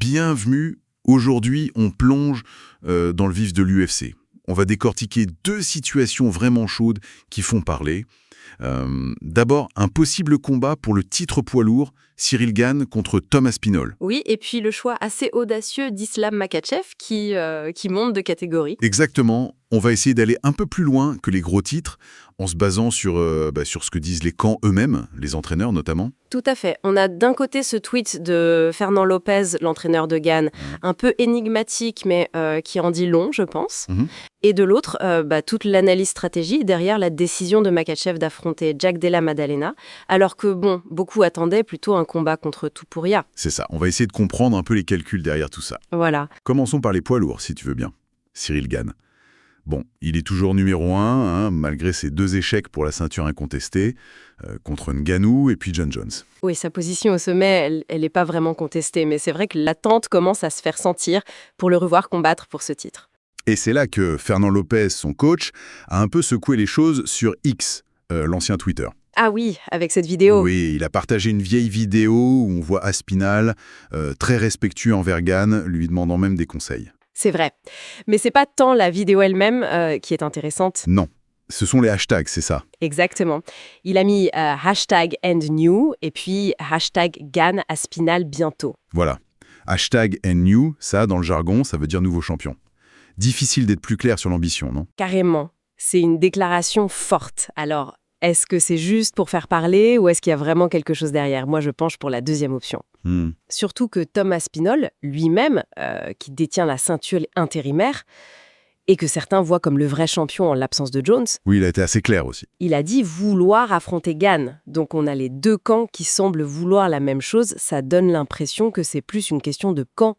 bienvenue. Aujourd'hui, on plonge dans le vif de l'UFC. On va décortiquer deux situations vraiment chaudes qui font parler. D'abord, un possible combat pour le titre poids lourd, Cyril Gane contre Tom Aspinall. Oui, et puis le choix assez audacieux d'Islam Makhachev qui monte de catégorie. Exactement. On va essayer d'aller un peu plus loin que les gros titres, en se basant sur ce que disent les camps eux-mêmes, les entraîneurs notamment. Tout à fait. On a d'un côté ce tweet de Fernand Lopez, l'entraîneur de Gane, un peu énigmatique, mais qui en dit long, je pense. Et de l'autre, toute l'analyse stratégie derrière la décision de Makhachev d'affronter Jack Della Maddalena, alors que, beaucoup attendaient plutôt un combat contre Topuria. C'est ça. On va essayer de comprendre un peu les calculs derrière tout ça. Voilà. Commençons par les poids lourds, si tu veux bien. Cyril Gane. Bon, il est toujours numéro 1, malgré ses 2 échecs pour la ceinture incontestée, contre Ngannou et puis John Jones. Oui, sa position au sommet, elle n'est pas vraiment contestée, mais c'est vrai que l'attente commence à se faire sentir pour le revoir combattre pour ce titre. Et c'est là que Fernand Lopez, son coach, a un peu secoué les choses sur X, l'ancien Twitter. Ah oui, avec cette vidéo. Oui, il a partagé une vieille vidéo où on voit Aspinall, très respectueux envers Gane, lui demandant même des conseils. C'est vrai. Mais c'est pas tant la vidéo elle-même qui est intéressante. Non, ce sont les hashtags, c'est ça. Exactement. Il a mis hashtag #endnew et puis hashtag Gane Aspinall bientôt. Voilà. Hashtag #new, ça, dans le jargon, ça veut dire nouveau champion. Difficile d'être plus clair sur l'ambition, non? Carrément. C'est une déclaration forte. Alors, est-ce que c'est juste pour faire parler ou est-ce qu'il y a vraiment quelque chose derrière? Moi, je penche pour la deuxième option. Surtout que Tom Aspinall, lui-même, qui détient la ceinture intérimaire, et que certains voient comme le vrai champion en l'absence de Jones, Oui, il a été assez clair aussi. il a dit vouloir affronter Gane. Donc on a les deux camps qui semblent vouloir la même chose. Ça donne l'impression que c'est plus une question de quand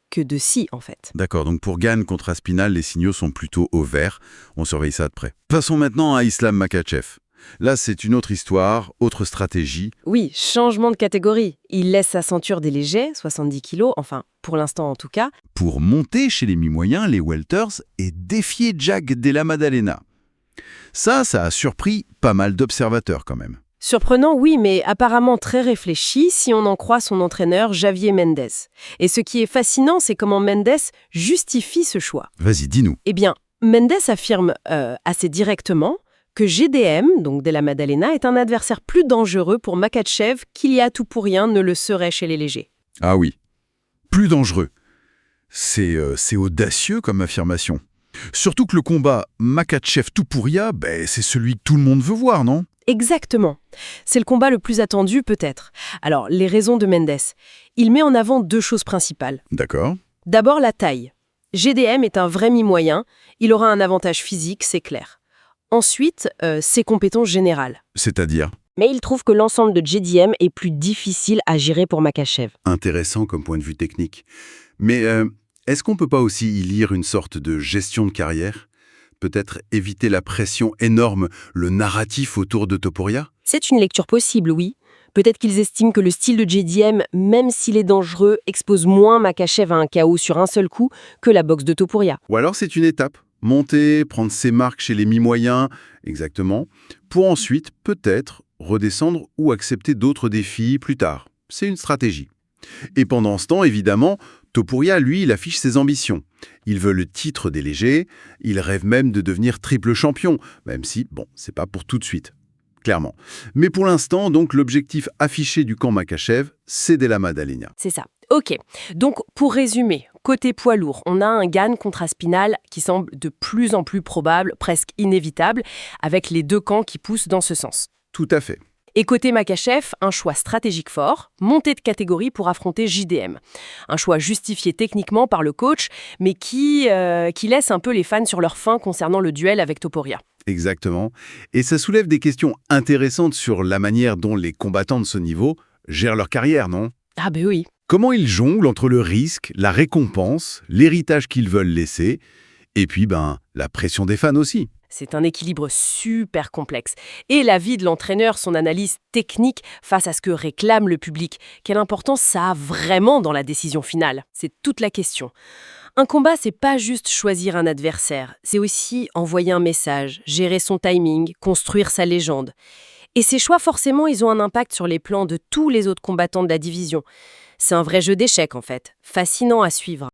que de si, en fait. D'accord, donc pour Gane contre Aspinall, les signaux sont plutôt au vert. On surveille ça de près. Passons maintenant à Islam Makhachev. Là, c'est une autre histoire, autre stratégie. Oui, changement de catégorie. Il laisse sa ceinture des légers, 70 kilos, enfin, pour l'instant en tout cas. Pour monter chez les mi-moyens, les welters, et défier Jack Della Maddalena. Ça a surpris pas mal d'observateurs quand même. Surprenant, oui, mais apparemment très réfléchi si on en croit son entraîneur Javier Mendes. Et ce qui est fascinant, c'est comment Mendes justifie ce choix. Vas-y, dis-nous. Eh bien, Mendes affirme assez directement que GDM, donc Della Maddalena, est un adversaire plus dangereux pour Makhachev qu'il y a tout pour rien ne le serait chez les légers. Ah oui, plus dangereux. C'est audacieux comme affirmation. Surtout que le combat Makhachev-Topuria, c'est celui que tout le monde veut voir, non? Exactement. C'est le combat le plus attendu peut-être. Alors, les raisons de Mendes. Il met en avant 2 choses principales. D'accord. D'abord, la taille. GDM est un vrai mi-moyen. Il aura un avantage physique, c'est clair. Ensuite, ses compétences générales. C'est-à-dire? Mais il trouve que l'ensemble de GDM est plus difficile à gérer pour Makhachev. Intéressant comme point de vue technique. Mais est-ce qu'on peut pas aussi y lire une sorte de gestion de carrière? Peut-être éviter la pression énorme, le narratif autour de Topuria? C'est une lecture possible, oui. Peut-être qu'ils estiment que le style de JDM, même s'il est dangereux, expose moins Makhachev à un chaos sur un seul coup que la boxe de Topuria. Ou alors c'est une étape. Monter, prendre ses marques chez les mi-moyens, exactement, pour ensuite, peut-être, redescendre ou accepter d'autres défis plus tard. C'est une stratégie. Et pendant ce temps, évidemment, Topuria, lui, il affiche ses ambitions. Il veut le titre des légers, il rêve même de devenir triple champion, même si, c'est pas pour tout de suite, clairement. Mais pour l'instant, donc, l'objectif affiché du camp Makhachev, c'est Della Maddalena. C'est ça. Ok. Donc, pour résumer, côté poids lourd, on a un Gane contre Aspinall qui semble de plus en plus probable, presque inévitable, avec les 2 camps qui poussent dans ce sens. Tout à fait. Et côté Makhachev, un choix stratégique fort, monter de catégorie pour affronter JDM. Un choix justifié techniquement par le coach, mais qui laisse un peu les fans sur leur faim concernant le duel avec Topuria. Exactement. Et ça soulève des questions intéressantes sur la manière dont les combattants de ce niveau gèrent leur carrière, non? Ah ben oui. Comment ils jonglent entre le risque, la récompense, l'héritage qu'ils veulent laisser, et puis la pression des fans aussi. C'est un équilibre super complexe. Et l'avis de l'entraîneur, son analyse technique face à ce que réclame le public, quelle importance ça a vraiment dans la décision finale? C'est toute la question. Un combat, c'est pas juste choisir un adversaire, c'est aussi envoyer un message, gérer son timing, construire sa légende. Et ces choix, forcément, ils ont un impact sur les plans de tous les autres combattants de la division. C'est un vrai jeu d'échecs, en fait, fascinant à suivre.